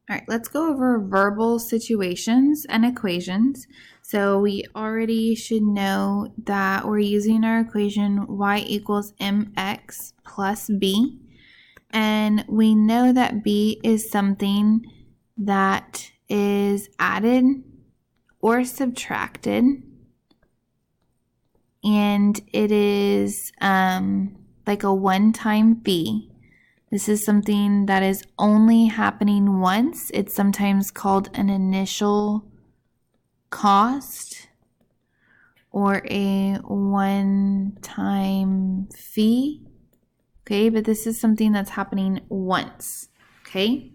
All right, let's go over verbal situations and equations. So we already should know that we're using our equation y equals mx plus b. And we know that b is something that is added or subtracted. And it is like a one-time fee. This is something that is only happening once. It's sometimes called an initial cost or a one-time fee. Okay, but this is something that's happening once. Okay,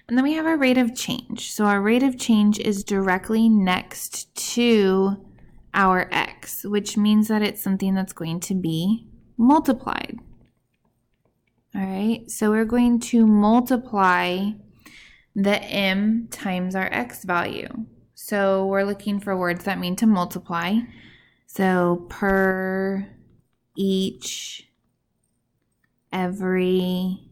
and then we have our rate of change. So our rate of change is directly next to our x, which means that it's something that's going to be multiplied. All right, so we're going to multiply the m times our x value. So we're looking for words that mean to multiply. So per, each, every,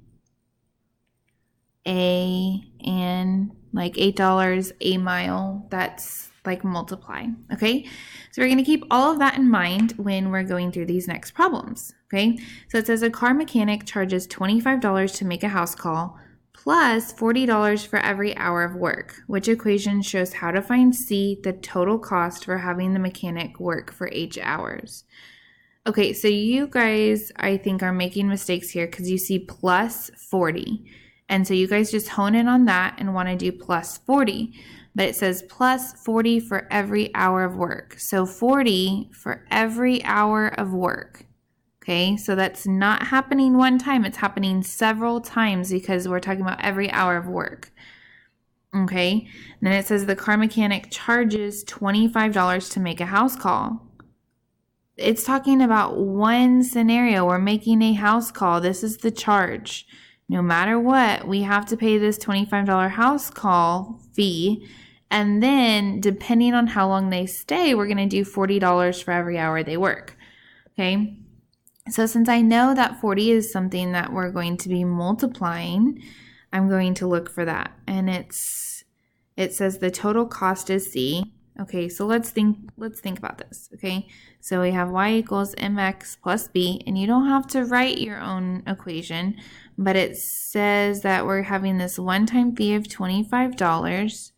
a, and like $8 a mile, that's like multiply. Okay, so we're going to keep all of that in mind when we're going through these next problems. Okay, so it says a car mechanic charges $25 to make a house call plus $40 for every hour of work. Which equation shows how to find C, the total cost for having the mechanic work for 8 hours? Okay, so you guys, I think, are making mistakes here because you see plus 40. And so you guys just hone in on that and want to do plus 40. But it says plus 40 for every hour of work. So 40 for every hour of work. Okay, so that's not happening one time. It's happening several times because we're talking about every hour of work. Okay, and then it says the car mechanic charges $25 to make a house call. It's talking about one scenario. We're making a house call. This is the charge. No matter what, we have to pay this $25 house call fee. And then depending on how long they stay, we're going to do $40 for every hour they work. Okay. So since I know that 40 is something that we're going to be multiplying, I'm going to look for that. And it says the total cost is C. Okay, so let's think about this. Okay, so we have y equals mx plus b, and you don't have to write your own equation, but it says that we're having this one-time fee of $25,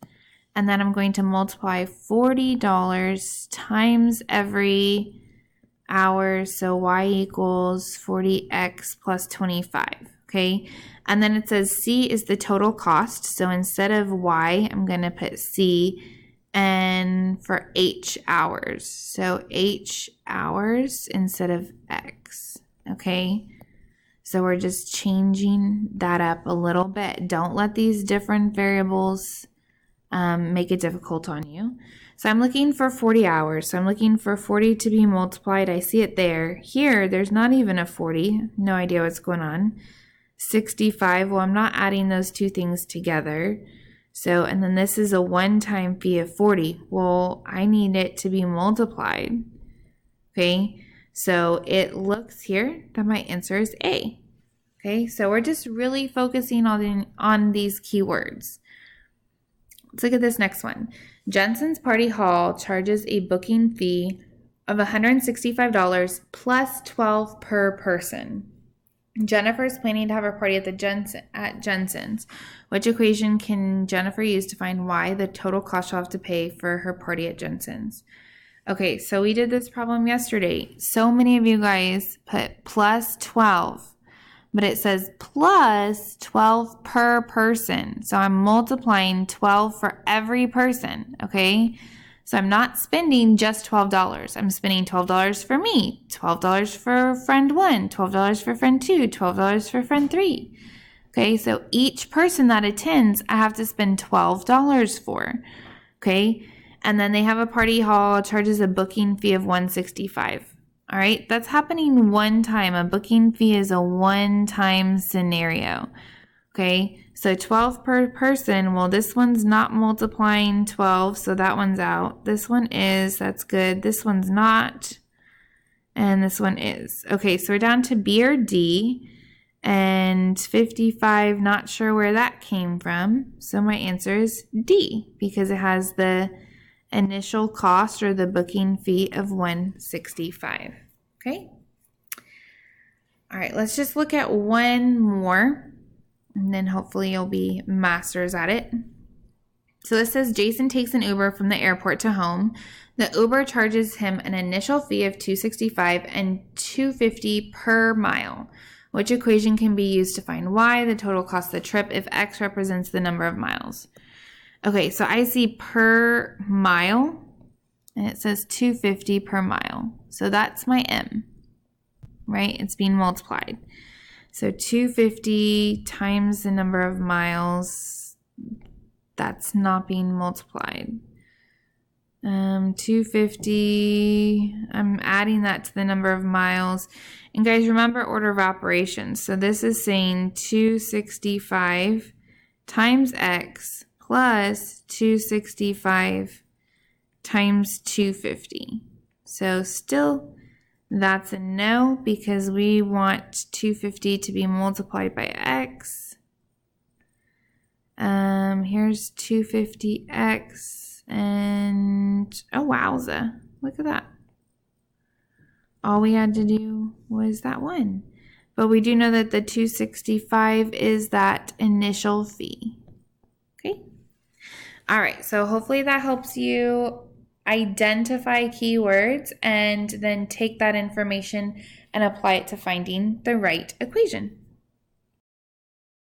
and then I'm going to multiply $40 times every hour, so y equals 40x plus 25. Okay, and then it says C is the total cost, so instead of y, I'm going to put C, and for h hours, so h hours instead of x. Okay, so we're just changing that up a little bit. Don't let these different variables make it difficult on you. So I'm looking for 40 hours. So I'm looking for 40 to be multiplied. I see it there. Here, there's not even a 40. No idea what's going on. 65. Well, I'm not adding those two things together. So, and then this is a one-time fee of 40. Well, I need it to be multiplied. Okay, so it looks here that my answer is A. Okay, so we're just really focusing on these keywords. Let's look at this next one. Jensen's Party Hall charges a booking fee of $165 plus $12 per person. Jennifer is planning to have a party at Jensen's. Which equation can Jennifer use to find y, the total cost she'll have to pay for her party at Jensen's? Okay, so we did this problem yesterday. So many of you guys put plus 12, but it says plus 12 per person. So I'm multiplying 12 for every person, okay? So I'm not spending just $12. I'm spending $12 for me, $12 for friend 1, $12 for friend 2, $12 for friend 3. Okay, so each person that attends, I have to spend $12 for. Okay, and then they have a party hall, charges a booking fee of $165. All right, that's happening one time. A booking fee is a one-time scenario. Okay, so 12 per person. Well, this one's not multiplying 12, so that one's out. This one is, that's good. This one's not, and this one is. Okay, so we're down to B or D, And 55, not sure where that came from. So my answer is D, because it has the initial cost or the booking fee of $165. Okay. All right, let's just look at one more, and then hopefully you'll be masters at it. So this says Jason takes an Uber from the airport to home. The Uber charges him an initial fee of $265 and $250 per mile. Which equation can be used to find y, the total cost of the trip, if x represents the number of miles? Okay, so I see per mile, and it says $250 per mile. So that's my m, right? It's being multiplied. So 250 times the number of miles, that's not being multiplied. 250, I'm adding that to the number of miles. And guys, remember order of operations. So this is saying 265 times x plus 265 times 250. So still, that's a no, because we want 250 to be multiplied by x. Here's 250x, and oh wowza, look at that. All we had to do was that one. But we do know that the 265 is that initial fee. Okay. All right, so hopefully that helps you identify keywords and then take that information and apply it to finding the right equation.